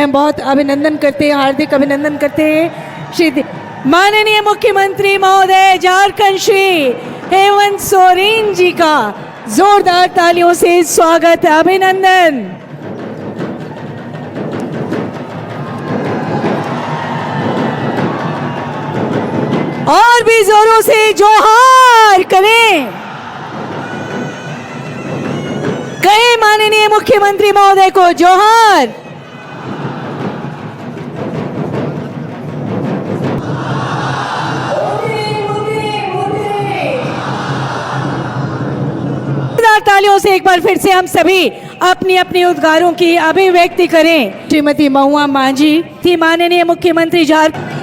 हैं, बहुत अभिनंदन करते हैं, हार्दिक अभिनंदन करते हैं श्री माननीय मुख्यमंत्री महोदय झारखंड श्री हेमंत सोरेन जी का जोरदार तालियों से स्वागत, अभिनंदन। और भी जोरों से जोहार करें, कहे माननीय मुख्यमंत्री महोदय को जोहार। तालियों से एक बार फिर से हम सभी अपनी अपनी उद्गारों की अभिव्यक्ति करें। श्रीमती महुआ मांझी थी माननीय मुख्यमंत्री झारखंड।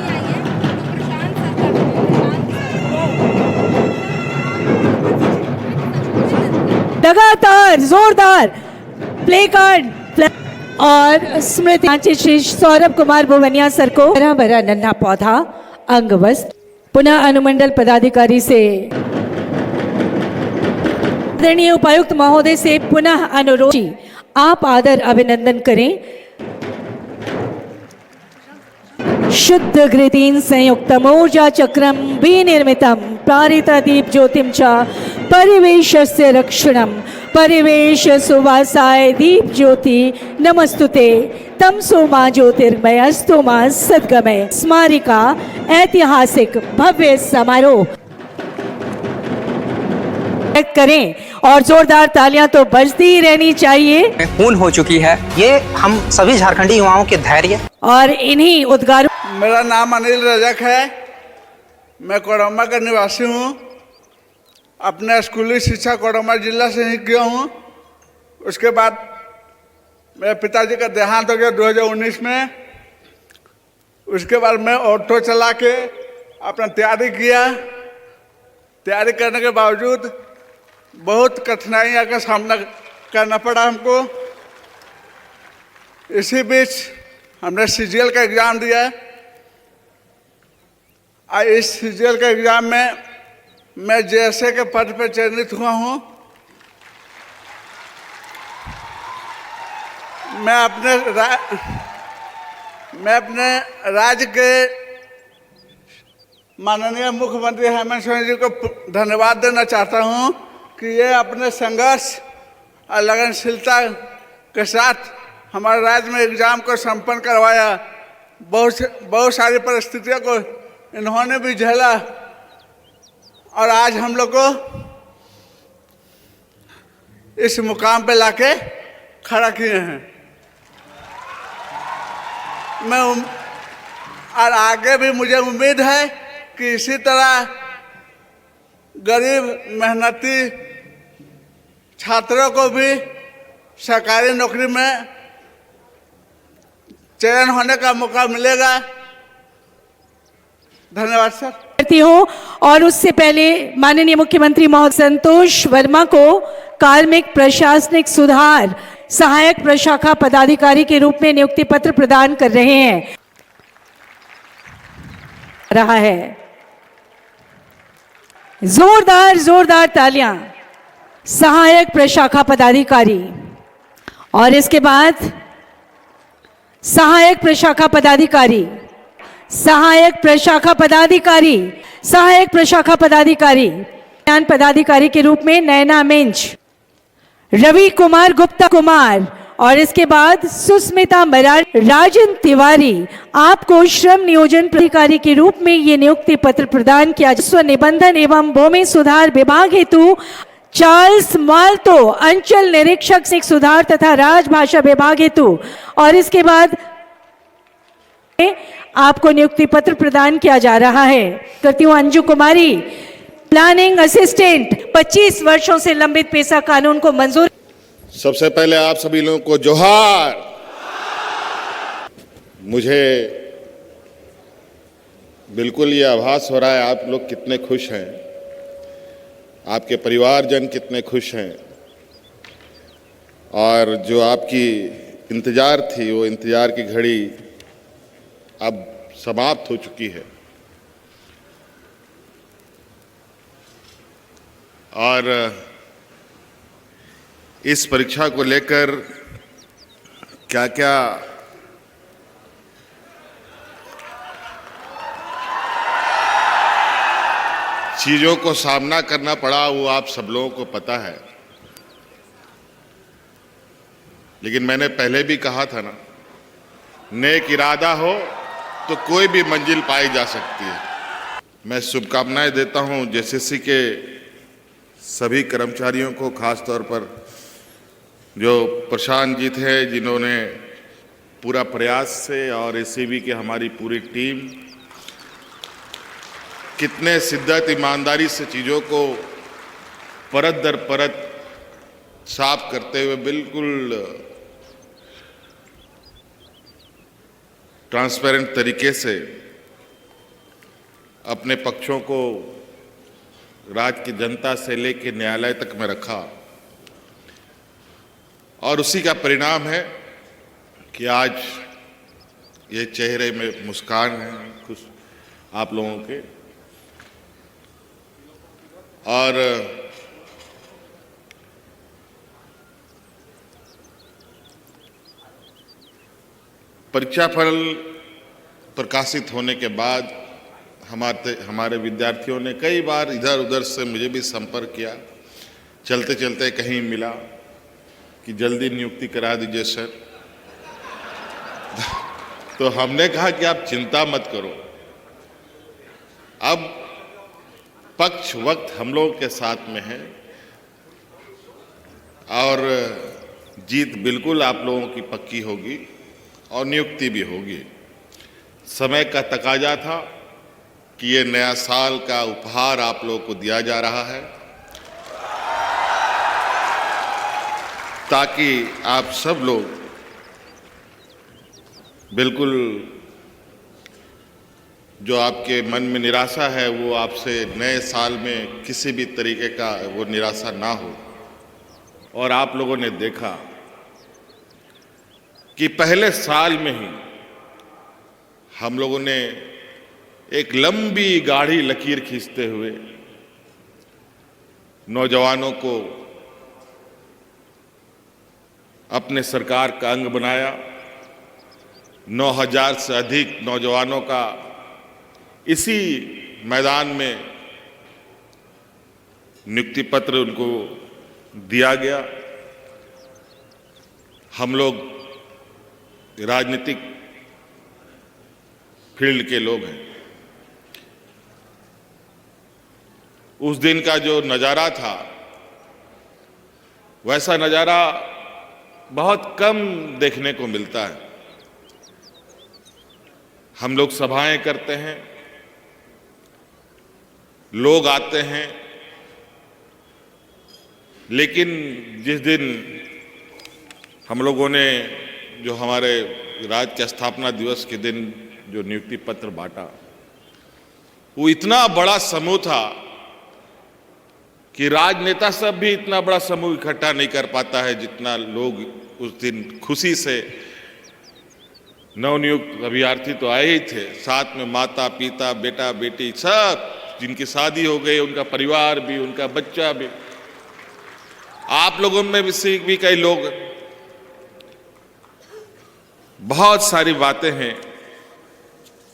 लगातार जोरदार प्ले कार्ड और स्मृति श्री सौरभ कुमार भुवनिया सर को हरा भरा नन्हा पौधा अंगवस्त्र पुनः अनुमंडल पदाधिकारी से आदरणीय उपायुक्त महोदय से पुनः अनुरोध, आप आदर अभिनंदन करें। शुद्ध घृतेन संयुक्तम ऊर्जा चक्रम विनिर्मितम प्रारिता दीप ज्योतिम च परिवेशस्य रक्षणम परिवेश सुवासाय दीप ज्योति नमस्तुते तम सोमा ज्योतिर्मयस्तु मा सद्गमय स्मारिका ऐतिहासिक भव्य समारोह करें और जोरदार तालियां तो बजती ही रहनी चाहिए। खून हो चुकी है, ये हम सभी झारखंडी युवाओं के धैर्य और इन्हीं उद्गारों। मेरा नाम अनिल रजक है, मैं कोडरमा का निवासी हूँ। अपने स्कूली शिक्षा कोडरमा जिला से ही किया हूँ। उसके बाद मेरे पिताजी का देहांत हो गया 2019 में। उसके बाद मैं ऑटो चला के अपना तैयारी किया। तैयारी करने के बावजूद बहुत कठिनाइयों का सामना करना पड़ा हमको। इसी बीच हमने सीजीएल का एग्ज़ाम दिया। इस सीजीएल के एग्ज़ाम में मैं जेएसए के पद पर चयनित हुआ हूँ। मैं अपने राज्य के माननीय मुख्यमंत्री हेमंत सोरेन जी को धन्यवाद देना चाहता हूँ कि ये अपने संघर्ष और लगनशीलता के साथ हमारे राज्य में एग्ज़ाम को संपन्न करवाया। बहुत सारी परिस्थितियों को इन्होंने भी झेला और आज हम लोग को इस मुकाम पे लाके खड़ा किए हैं। और आगे भी मुझे उम्मीद है कि इसी तरह गरीब मेहनती छात्रों को भी सरकारी नौकरी में चयन होने का मौका मिलेगा। धन्यवाद सर। करती हूँ और उससे पहले माननीय मुख्यमंत्री महोदय संतोष वर्मा को कार्मिक प्रशासनिक सुधार सहायक प्रशाखा पदाधिकारी के रूप में नियुक्ति पत्र प्रदान कर रहे हैं रहा है। जोरदार जोरदार तालियां सहायक प्रशाखा पदाधिकारी। और इसके बाद सहायक प्रशाखा पदाधिकारी, सहायक प्रशाखा पदाधिकारी, सहायक प्रशाखा पदाधिकारी पदाधिकारी के रूप में नैना मिंज, रवि कुमार गुप्ता कुमार और इसके बाद सुस्मिता मराठी, राजन तिवारी। आपको श्रम नियोजन प्राधिकारी के रूप में ये नियुक्ति पत्र प्रदान किया। स्व निबंधन एवं भूमि सुधार विभाग हेतु चार्ल्स माल्तो अंचल निरीक्षक सिख सुधार तथा राजभाषा विभाग हेतु। और इसके बाद आपको नियुक्ति पत्र प्रदान किया जा रहा है। करती हूँ अंजू कुमारी, प्लानिंग असिस्टेंट, 25 वर्षों से लंबित पेशा कानून को मंजूर। सबसे पहले आप सभी लोगों को जोहार। मुझे बिल्कुल ये आभास हो रहा है आप लोग कितने खुश हैं, आपके परिवारजन कितने खुश हैं और जो आपकी इंतज़ार थी वो इंतज़ार की घड़ी अब समाप्त हो चुकी है। और इस परीक्षा को लेकर क्या क्या चीज़ों को सामना करना पड़ा वो आप सब लोगों को पता है। लेकिन मैंने पहले भी कहा था ना, नेक इरादा हो तो कोई भी मंजिल पाई जा सकती है। मैं शुभकामनाएं देता हूं जेसीसी के सभी कर्मचारियों को, खास तौर पर जो प्रशांत जी थे, जिन्होंने पूरा प्रयास से, और एसीबी की हमारी पूरी टीम कितने शिद्दत ईमानदारी से चीज़ों को परत दर परत साफ करते हुए बिल्कुल ट्रांसपेरेंट तरीके से अपने पक्षों को राज्य की जनता से लेकर न्यायालय तक में रखा, और उसी का परिणाम है कि आज ये चेहरे में मुस्कान है खुश आप लोगों के। और परीक्षा फल प्रकाशित होने के बाद हमारे विद्यार्थियों ने कई बार इधर उधर से मुझे भी संपर्क किया, चलते चलते कहीं मिला कि जल्दी नियुक्ति करा दीजिए सर। तो हमने कहा कि आप चिंता मत करो, अब पक्ष वक्त हम लोगों के साथ में है और जीत बिल्कुल आप लोगों की पक्की होगी और नियुक्ति भी होगी। समय का तकाजा था कि ये नया साल का उपहार आप लोगों को दिया जा रहा है, ताकि आप सब लोग बिल्कुल जो आपके मन में निराशा है वो आपसे नए साल में किसी भी तरीके का वो निराशा ना हो। और आप लोगों ने देखा कि पहले साल में ही हम लोगों ने एक लंबी गाढ़ी लकीर खींचते हुए नौजवानों को अपने सरकार का अंग बनाया। 9,000 से अधिक नौजवानों का इसी मैदान में नियुक्ति पत्र उनको दिया गया। हम लोग राजनीतिक फील्ड के लोग हैं। उस दिन का जो नज़ारा था वैसा नज़ारा बहुत कम देखने को मिलता है। हम लोग सभाएं करते हैं, लोग आते हैं, लेकिन जिस दिन हम लोगों ने जो हमारे राज्य के स्थापना दिवस के दिन जो नियुक्ति पत्र बांटा, वो इतना बड़ा समूह था कि राजनेता सब भी इतना बड़ा समूह इकट्ठा नहीं कर पाता है जितना लोग उस दिन खुशी से। नवनियुक्त अभ्यर्थी तो आए ही थे, साथ में माता पिता बेटा बेटी सब जिनकी शादी हो गई, उनका परिवार भी, उनका बच्चा भी, आप लोगों में भी कई लोग। बहुत सारी बातें हैं।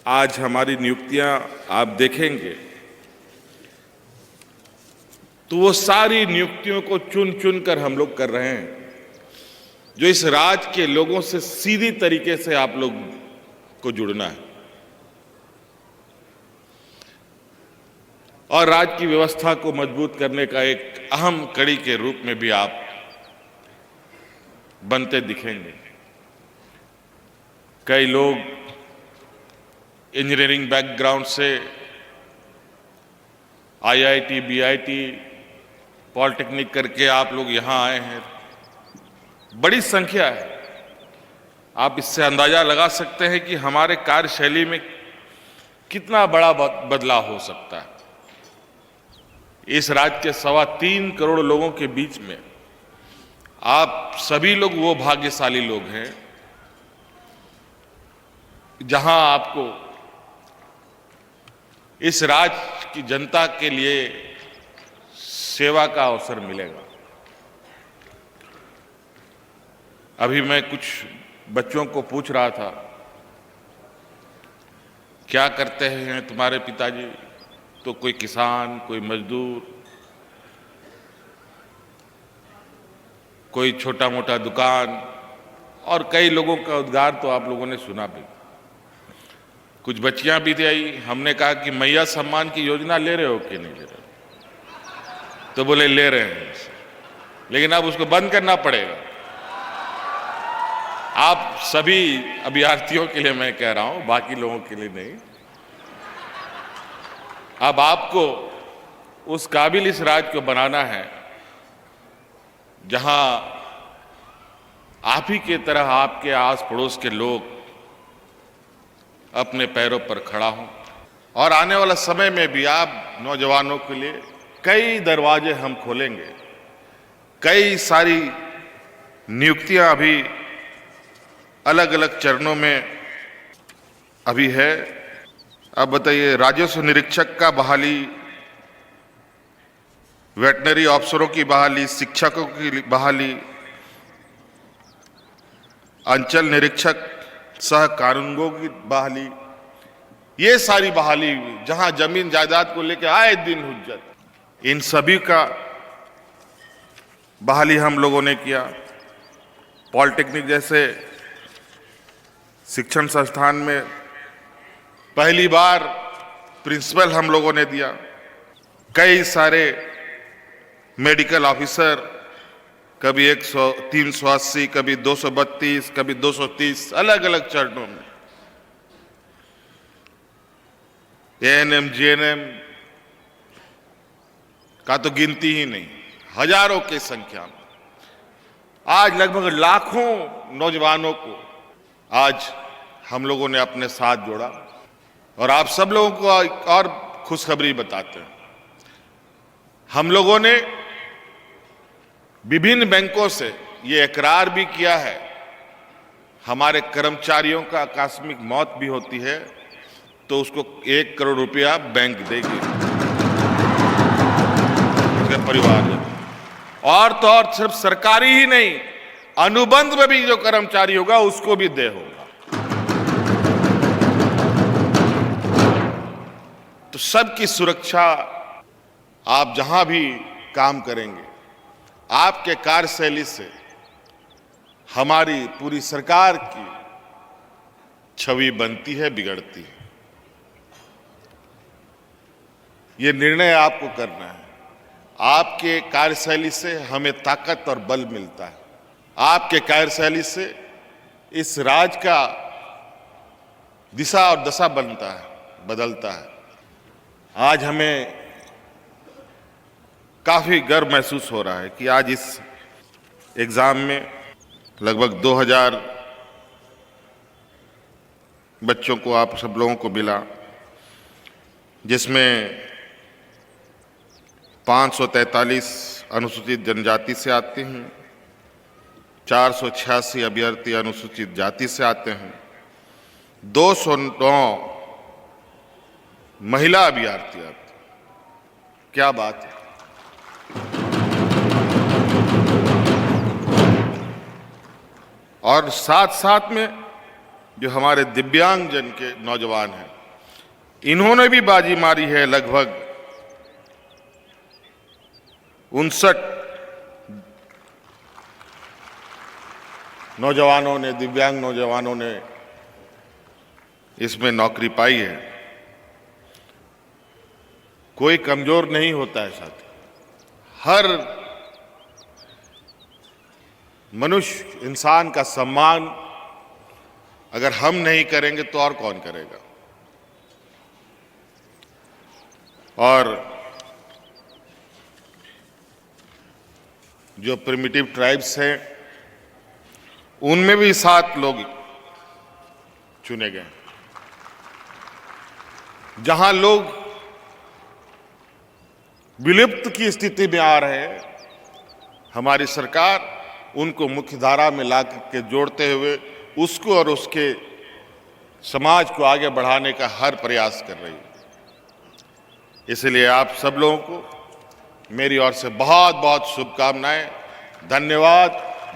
आज हमारी नियुक्तियां आप देखेंगे तो वो सारी नियुक्तियों को चुन चुन कर हम लोग कर रहे हैं, जो इस राज्य के लोगों से सीधी तरीके से आप लोग को जुड़ना है और राज्य की व्यवस्था को मजबूत करने का एक अहम कड़ी के रूप में भी आप बनते दिखेंगे। कई लोग इंजीनियरिंग बैकग्राउंड से आईआईटी, बीआईटी, पॉलिटेक्निक करके आप लोग यहाँ आए हैं, बड़ी संख्या है। आप इससे अंदाजा लगा सकते हैं कि हमारे कार्यशैली में कितना बड़ा बदलाव हो सकता है। इस राज्य के 3.25 करोड़ लोगों के बीच में आप सभी लोग वो भाग्यशाली लोग हैं जहां आपको इस राज्य की जनता के लिए सेवा का अवसर मिलेगा। अभी मैं कुछ बच्चों को पूछ रहा था, क्या करते हैं तुम्हारे पिताजी? तो कोई किसान, कोई मजदूर, कोई छोटा मोटा दुकान और कई लोगों का उद्गार तो आप लोगों ने सुना भी। कुछ बच्चियां भी आई, हमने कहा कि मैया सम्मान की योजना ले रहे हो कि नहीं ले रहे हो? तो बोले ले रहे हैं, लेकिन अब उसको बंद करना पड़ेगा। आप सभी अभ्यर्थियों के लिए मैं कह रहा हूं, बाकी लोगों के लिए नहीं। अब आपको उस काबिल इस राज्य को बनाना है जहां आप ही के तरह आपके आस पड़ोस के लोग अपने पैरों पर खड़ा हों, और आने वाला समय में भी आप नौजवानों के लिए कई दरवाजे हम खोलेंगे। कई सारी नियुक्तियां अभी अलग अलग चरणों में अभी है। अब बताइए, राजस्व निरीक्षक का बहाली, वेटनरी अफसरों की बहाली, शिक्षकों की बहाली, अंचल निरीक्षक सह कानूनगों की बहाली, ये सारी बहाली जहां जमीन जायदाद को लेकर आए दिन हुज्जत, इन सभी का बहाली हम लोगों ने किया। पॉलिटेक्निक जैसे शिक्षण संस्थान में पहली बार प्रिंसिपल हम लोगों ने दिया। कई सारे मेडिकल ऑफिसर, कभी 380, कभी 232, कभी 230, अलग अलग चरणों में। एएनएम, जीएनएम का तो गिनती ही नहीं, हजारों की संख्या में। आज लगभग लाखों नौजवानों को आज हम लोगों ने अपने साथ जोड़ा, और आप सब लोगों को एक और खुशखबरी बताते हैं। हम लोगों ने विभिन्न बैंकों से ये इकरार भी किया है, हमारे कर्मचारियों का आकस्मिक मौत भी होती है तो उसको 1 करोड़ रुपया बैंक देगी उसके परिवार में। और तो और सिर्फ सरकारी ही नहीं, अनुबंध में भी जो कर्मचारी होगा उसको भी देय होगा। तो सबकी सुरक्षा, आप जहां भी काम करेंगे, आपके कार्यशैली से हमारी पूरी सरकार की छवि बनती है, बिगड़ती है। ये निर्णय आपको करना है। आपके कार्यशैली से हमें ताकत और बल मिलता है। आपके कार्यशैली से इस राज्य का दिशा और दशा बनता है, बदलता है। आज हमें काफी गर्व महसूस हो रहा है कि आज इस एग्जाम में लगभग 2000 बच्चों को, आप सब लोगों को मिला, जिसमें 543 अनुसूचित जनजाति से आते हैं, 486 अभ्यर्थी अनुसूचित जाति से आते हैं, 209 महिला अभ्यर्थी आते हैं। क्या बात है! और साथ साथ में जो हमारे दिव्यांग जन के नौजवान हैं, इन्होंने भी बाजी मारी है। लगभग 59 नौजवानों ने, दिव्यांग नौजवानों ने इसमें नौकरी पाई है। कोई कमजोर नहीं होता है साथी। हर मनुष्य, इंसान का सम्मान अगर हम नहीं करेंगे तो और कौन करेगा। और जो प्रिमिटिव ट्राइब्स हैं, उनमें भी 7 लोग चुने गए। जहां लोग विलुप्त की स्थिति में आ रहे हैं, हमारी सरकार उनको मुख्य धारा में ला के जोड़ते हुए उसको और उसके समाज को आगे बढ़ाने का हर प्रयास कर रही है। इसलिए आप सब लोगों को मेरी ओर से बहुत बहुत शुभकामनाएं। धन्यवाद।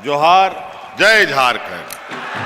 जोहार। जय झारखंड।